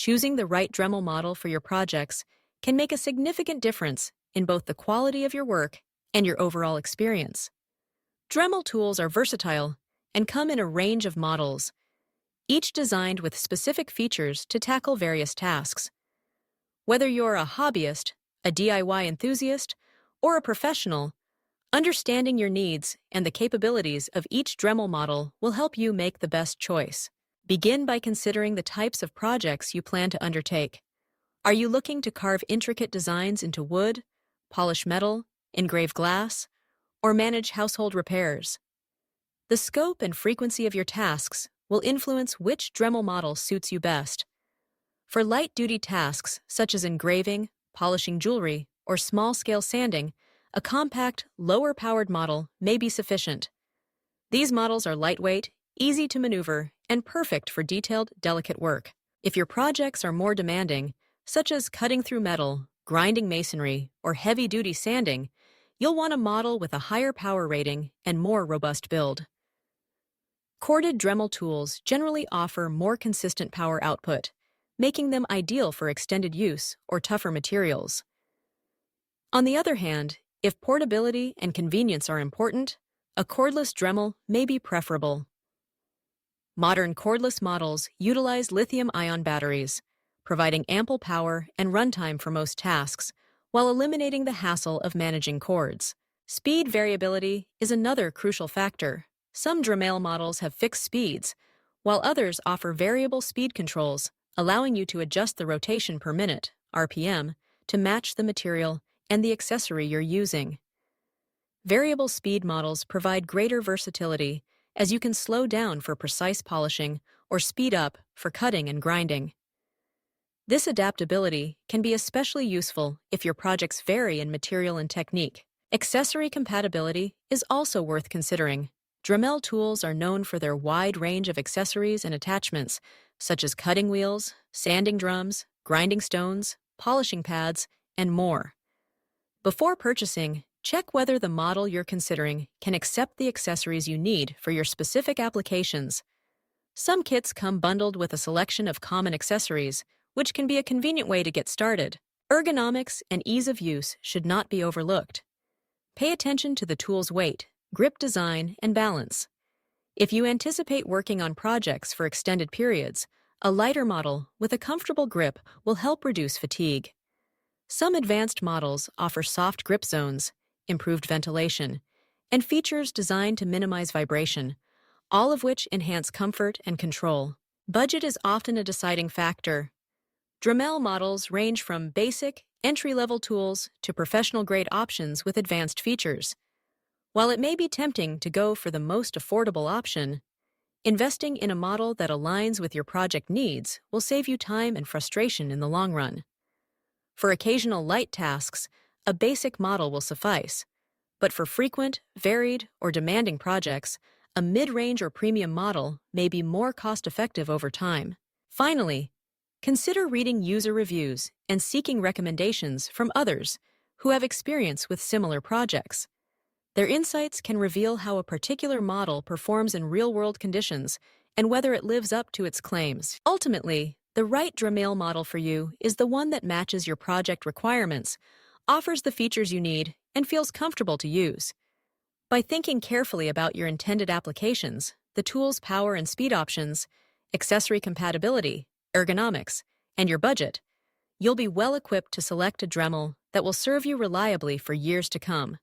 choosing the right Dremel model for your projects can make a significant difference in both the quality of your work and your overall experience. Dremel tools are versatile and come in a range of models, each designed with specific features to tackle various tasks. Whether you're a hobbyist, a DIY enthusiast, or a professional, understanding your needs and the capabilities of each Dremel model will help you make the best choice. Begin by considering the types of projects you plan to undertake. Are you looking to carve intricate designs into wood, polish metal, engrave glass, or manage household repairs? The scope and frequency of your tasks will influence which Dremel model suits you best. For light-duty tasks such as engraving, polishing jewelry, or small-scale sanding, a compact, lower-powered model may be sufficient. These models are lightweight, easy to maneuver, and perfect for detailed, delicate work. If your projects are more demanding, such as cutting through metal, grinding masonry, or heavy-duty sanding, you'll want a model with a higher power rating and more robust build. Corded Dremel tools generally offer more consistent power output, making them ideal for extended use or tougher materials. On the other hand, if portability and convenience are important, a cordless Dremel may be preferable. Modern cordless models utilize lithium-ion batteries, providing ample power and runtime for most tasks, while eliminating the hassle of managing cords. Speed variability is another crucial factor. Some Dremel models have fixed speeds, while others offer variable speed controls, allowing you to adjust the rotation per minute, RPM, to match the material and the accessory you're using. Variable speed models provide greater versatility, as you can slow down for precise polishing or speed up for cutting and grinding. This adaptability can be especially useful if your projects vary in material and technique. Accessory compatibility is also worth considering. Dremel tools are known for their wide range of accessories and attachments, such as cutting wheels, sanding drums, grinding stones, polishing pads, and more. Before purchasing, check whether the model you're considering can accept the accessories you need for your specific applications. Some kits come bundled with a selection of common accessories, which can be a convenient way to get started. Ergonomics and ease of use should not be overlooked. Pay attention to the tool's weight, grip design, and balance. If you anticipate working on projects for extended periods, a lighter model with a comfortable grip will help reduce fatigue. Some advanced models offer soft grip zones, improved ventilation, and features designed to minimize vibration, all of which enhance comfort and control. Budget is often a deciding factor. Dremel models range from basic, entry-level tools to professional-grade options with advanced features. While it may be tempting to go for the most affordable option, investing in a model that aligns with your project needs will save you time and frustration in the long run. For occasional light tasks, a basic model will suffice, but for frequent, varied, or demanding projects, a mid-range or premium model may be more cost-effective over time. Finally, consider reading user reviews and seeking recommendations from others who have experience with similar projects. Their insights can reveal how a particular model performs in real-world conditions and whether it lives up to its claims. Ultimately, the right Dremel model for you is the one that matches your project requirements, offers the features you need, and feels comfortable to use. By thinking carefully about your intended applications, the tool's power and speed options, accessory compatibility, ergonomics, and your budget, you'll be well equipped to select a Dremel that will serve you reliably for years to come.